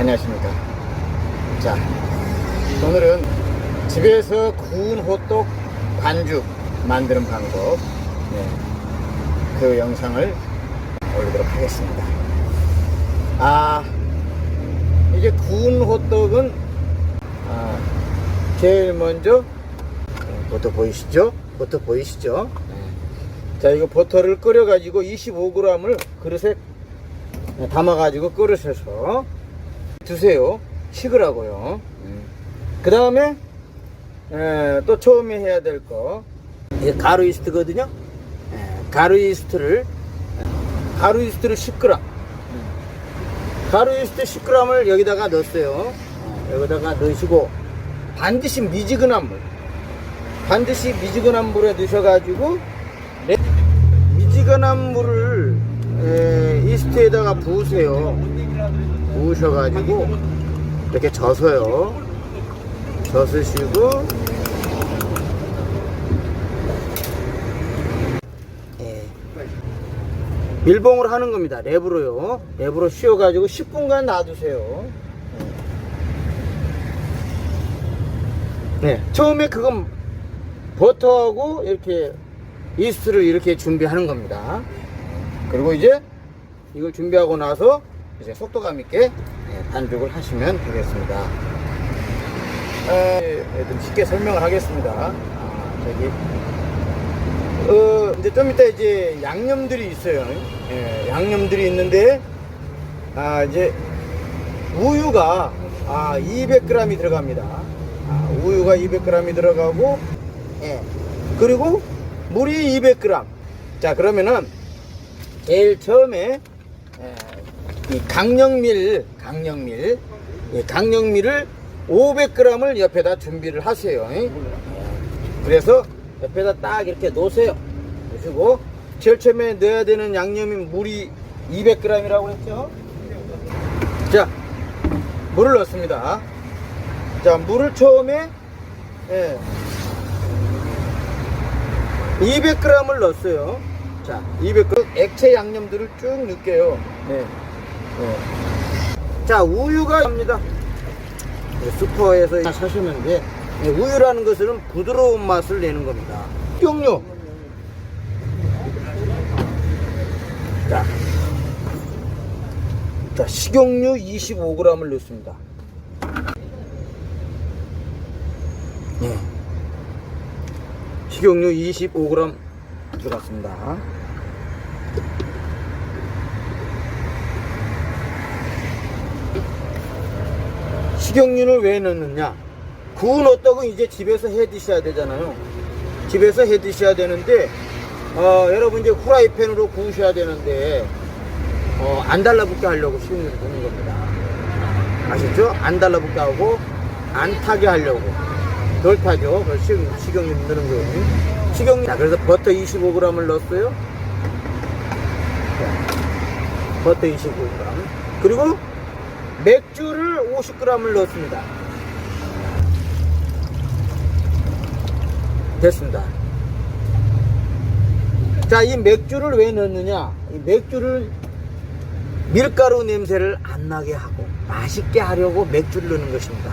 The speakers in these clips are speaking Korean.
안녕하십니까. 자, 오늘은 집에서 구운 호떡 반죽 만드는 방법, 그 영상을 올리도록 하겠습니다. 이게 구운 호떡은 제일 먼저 버터 보이시죠? 버터 보이시죠? 자, 이거 버터를 끓여 가지고 25g을 그릇에 담아 가지고 끓으셔서 드세요. 식으라고요. 그 다음에 또 처음에 해야 될 거, 이게 가루 이스트거든요. 가루 이스트를 10g, 가루 이스트 10g을 여기다가 넣었어요. 여기다가 넣으시고 반드시 미지근한 물에 넣으셔가지고 미지근한 물을 이스트에다가 부으세요. 부으셔가지고 이렇게 젖어요. 젖으시고 밀봉을 하는 겁니다. 랩으로요. 랩으로 씌워가지고 10분간 놔두세요. 처음에 그건 버터하고 이렇게 이스트를 이렇게 준비하는 겁니다. 그리고 이제 이걸 준비하고 나서 이제 속도감 있게 반죽을 하시면 되겠습니다. 좀 쉽게 설명을 하겠습니다. 이제 좀 이따 이제 양념들이 있어요. 양념들이 있는데, 이제 우유가 200g이 들어갑니다. 우유가 200g이 들어가고, 그리고 물이 200g. 자, 그러면은 제일 처음에 이 강령밀을 500g을 옆에다 준비를 하세요. 그래서 옆에다 딱 이렇게 놓으세요. 놓으시고 제일 처음에 넣어야 되는 양념이 물이 200g이라고 했죠. 자, 물을 넣습니다. 자, 물을 처음에 200g을 넣었어요. 자, 200g 액체 양념들을 쭉 넣을게요. 자, 우유가 합니다. 슈퍼에서 사시는데, 우유라는 것은 부드러운 맛을 내는 겁니다. 식용유. 자, 식용유 25g을 넣습니다. 식용유 25g 들어갔습니다. 식용유를 왜 넣느냐? 구운 호떡은 이제 집에서 해 드셔야 되잖아요. 집에서 해 드셔야 되는데, 여러분 이제 후라이팬으로 구우셔야 되는데, 안 달라붙게 하려고 식용유를 넣는 겁니다. 아시죠? 안 달라붙게 하고, 안 타게 하려고. 덜 타죠? 그래서 식용유 넣는 거예요. 식용유. 자, 그래서 버터 25g을 넣었어요. 버터 25g. 그리고 맥주를 50g을 넣었습니다. 됐습니다. 자, 이 맥주를 왜 넣느냐? 이 맥주를 밀가루 냄새를 안 나게 하고 맛있게 하려고 맥주를 넣는 것입니다.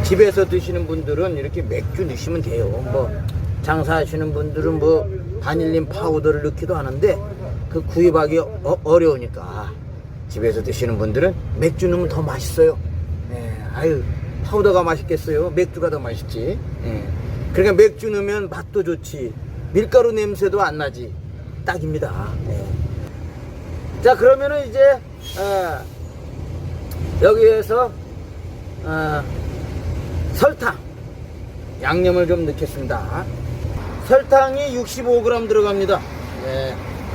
집에서 드시는 분들은 이렇게 맥주 넣으시면 돼요. 뭐 장사하시는 분들은 뭐 바닐린 파우더를 넣기도 하는데 그 구입하기 어려우니까 집에서 드시는 분들은 맥주 넣으면 더 맛있어요. 파우더가 맛있겠어요? 맥주가 더 맛있지. 그러니까 맥주 넣으면 맛도 좋지, 밀가루 냄새도 안 나지. 딱입니다. 자, 그러면은 이제 여기에서 설탕 양념을 좀 넣겠습니다. 설탕이 65g 들어갑니다.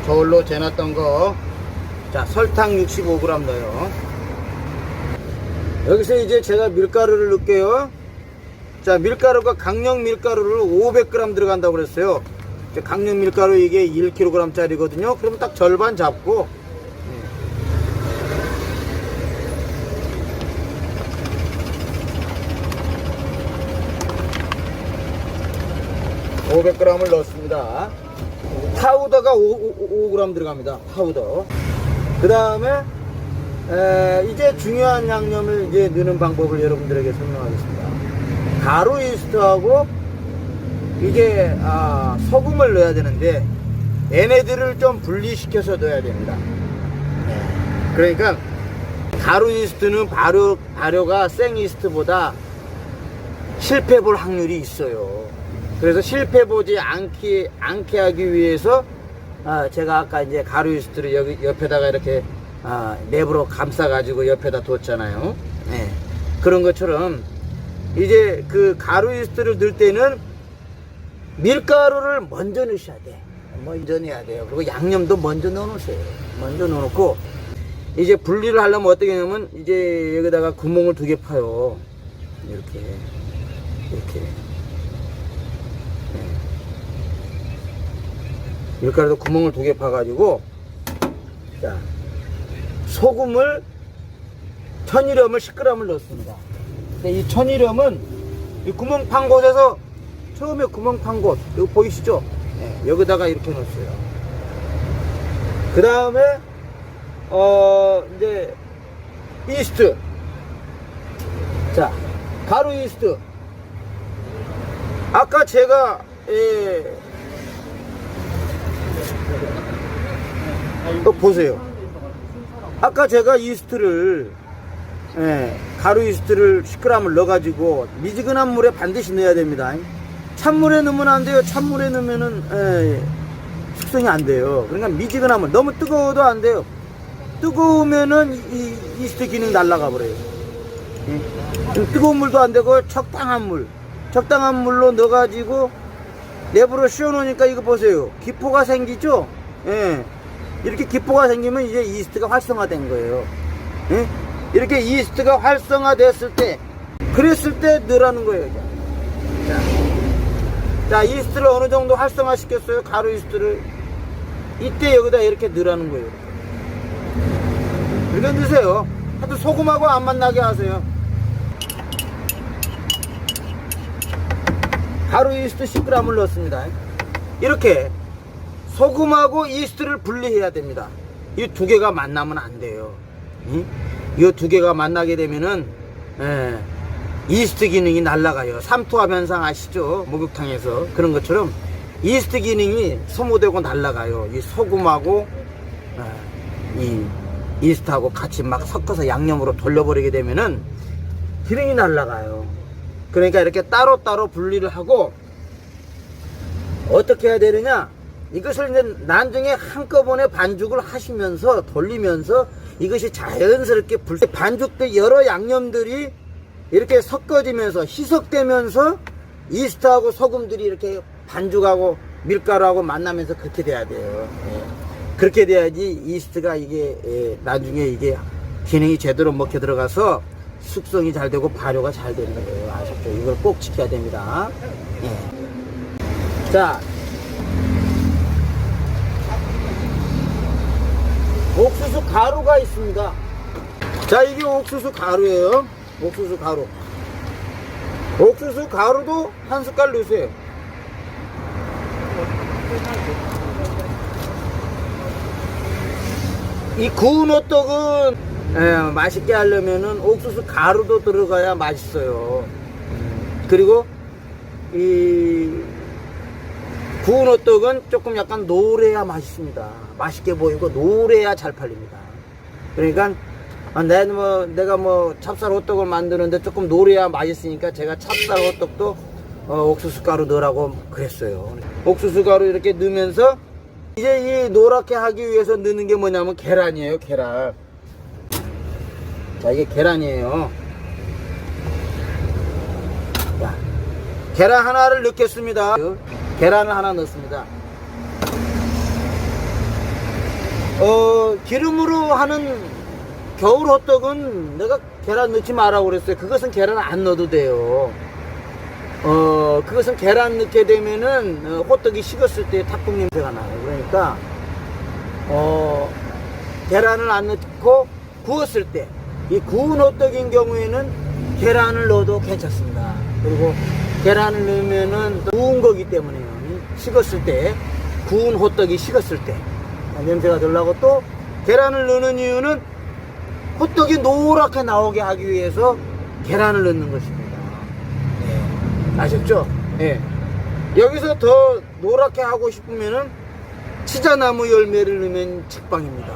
저울로 재놨던 거. 자, 설탕 65g 넣어요. 여기서 이제 제가 밀가루를 넣을게요. 자, 밀가루가 강령 밀가루를 500g 들어간다고 그랬어요. 강령 밀가루 이게 1kg 짜리거든요. 그러면 딱 절반 잡고, 500g을 넣습니다. 파우더가 5g 들어갑니다. 파우더. 그 다음에 이제 중요한 양념을 이제 넣는 방법을 여러분들에게 설명하겠습니다. 가루 이스트하고 이게 소금을 넣어야 되는데 얘네들을 좀 분리시켜서 넣어야 됩니다. 그러니까 가루 이스트는 발효가 생 이스트보다 실패 볼 확률이 있어요. 그래서 실패 보지 않게 하기 위해서 제가 아까 이제 가루 이스트를 여기 옆에다가 이렇게 랩으로 감싸 가지고 옆에다 뒀잖아요. 그런 것처럼 이제 그 가루 이스트를 넣을 때는 밀가루를 먼저 넣으셔야 돼. 먼저 넣어야 돼요. 그리고 양념도 먼저 넣어 놓으세요. 먼저 넣어 놓고 이제 분리를 하려면 어떻게 하냐면 이제 여기다가 구멍을 2개 파요. 이렇게 밀가루도 구멍을 2개 파가지고, 자, 소금을, 천일염을 10g을 넣습니다. 근데 이 천일염은 이 구멍 판 곳에서, 처음에 구멍 판 곳, 여기 보이시죠? 여기다가 이렇게 넣었어요. 그 다음에, 이제, 이스트. 자, 가루 이스트. 아까 제가, 보세요. 아까 제가 이스트를 가루 이스트를 10g을 넣어가지고 미지근한 물에 반드시 넣어야 됩니다. 찬물에 넣으면 안 돼요. 찬물에 넣으면은 숙성이 안 돼요. 그러니까 미지근한 물, 너무 뜨거워도 안 돼요. 뜨거우면은 이 이스트 기능 날아가 버려요. 뜨거운 물도 안 되고 적당한 물로 넣어가지고 랩으로 씌워놓으니까 이거 보세요. 기포가 생기죠? 이렇게 기포가 생기면 이제 이스트가 활성화된 거예요. 이렇게 이스트가 활성화됐을 때, 그랬을 때 넣으라는 거예요. 자, 이스트를 어느 정도 활성화 시켰어요. 가루 이스트를. 이때 여기다 이렇게 넣으라는 거예요. 이렇게 넣으세요. 하여튼 소금하고 안 만나게 하세요. 가루 이스트 10g을 넣었습니다. 이렇게 소금하고 이스트를 분리해야 됩니다. 이 2개가 만나면 안 돼요. 이 2개가 만나게 되면은 이스트 기능이 날아가요. 삼투압 현상 아시죠? 목욕탕에서 그런 것처럼 이스트 기능이 소모되고 날아가요. 이 소금하고 이 이스트하고 같이 막 섞어서 양념으로 돌려버리게 되면은 기능이 날아가요. 그러니까 이렇게 따로따로 분리를 하고 어떻게 해야 되느냐, 이것을 이제 나중에 한꺼번에 반죽을 하시면서 돌리면서 이것이 자연스럽게 반죽들 여러 양념들이 이렇게 섞어지면서 희석되면서 이스트하고 소금들이 이렇게 반죽하고 밀가루하고 만나면서 그렇게 돼야 돼요. 그렇게 돼야지 이스트가 이게 나중에 이게 기능이 제대로 먹혀 들어가서 숙성이 잘 되고 발효가 잘 되는 거예요. 아셨죠? 이걸 꼭 지켜야 됩니다. 자, 옥수수 가루가 있습니다. 자, 이게 옥수수 가루예요. 옥수수 가루. 옥수수 가루도 한 숟갈 넣으세요. 이 구운 호떡은 맛있게 하려면은 옥수수 가루도 들어가야 맛있어요. 그리고 이 구운 호떡은 조금 약간 노래야 맛있습니다. 맛있게 보이고 노래야 잘 팔립니다. 그러니까 내가 뭐 찹쌀 호떡을 만드는데 조금 노래야 맛있으니까 제가 찹쌀 호떡도 옥수수 가루 넣으라고 그랬어요. 옥수수 가루 이렇게 넣으면서 이제 이 노랗게 하기 위해서 넣는 게 뭐냐면 계란이에요. 계란. 자, 이게 계란이에요. 자, 계란 하나를 넣겠습니다. 계란을 하나 넣습니다. 기름으로 하는 겨울 호떡은 내가 계란 넣지 말라고 그랬어요. 그것은 계란 안 넣어도 돼요. 그것은 계란 넣게 되면은 호떡이 식었을 때 탁국 냄새가 나요. 그러니까 계란을 안 넣고 구웠을 때, 이 구운 호떡인 경우에는 계란을 넣어도 괜찮습니다. 그리고 계란을 넣으면은 구운 거기 때문에요. 식었을 때, 구운 호떡이 식었을 때 냄새가 들라고. 또 계란을 넣는 이유는 호떡이 노랗게 나오게 하기 위해서 계란을 넣는 것입니다. 네. 아셨죠? 네. 여기서 더 노랗게 하고 싶으면은 치자나무 열매를 넣으면 책방입니다.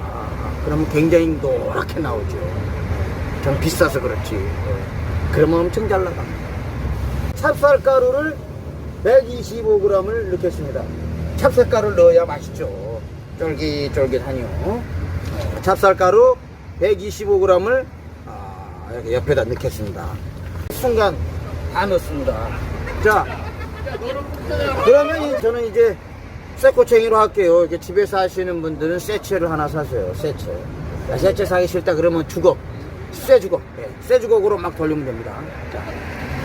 그러면 굉장히 노랗게 나오죠. 좀 비싸서 그렇지. 그러면 엄청 잘 나갑니다. 찹쌀가루를 125g을 넣겠습니다. 찹쌀가루를 넣어야 맛있죠. 쫄깃쫄깃하뇨. 찹쌀가루 125g을 이렇게 옆에다 넣겠습니다. 순간 다 넣습니다. 자, 그러면 저는 이제 쇠꼬챙이로 할게요. 이렇게 집에서 하시는 분들은 쇠채를 하나 사세요. 쇠채. 야, 쇠채 사기 싫다 그러면 주걱, 쇠주걱, 네, 쇠주걱으로 막 돌리면 됩니다. 자,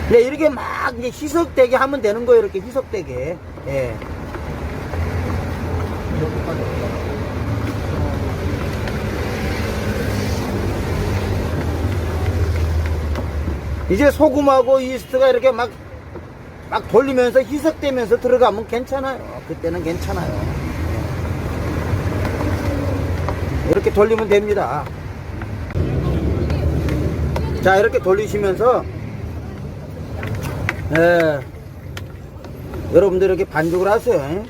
네, 이렇게 막 이제 희석되게 하면 되는 거예요. 이렇게 희석되게. 예. 이제 소금하고 이스트가 이렇게 막 돌리면서 희석되면서 들어가면 괜찮아요. 그때는 괜찮아요. 이렇게 돌리면 됩니다. 자, 이렇게 돌리시면서 여러분들 이렇게 반죽을 하세요.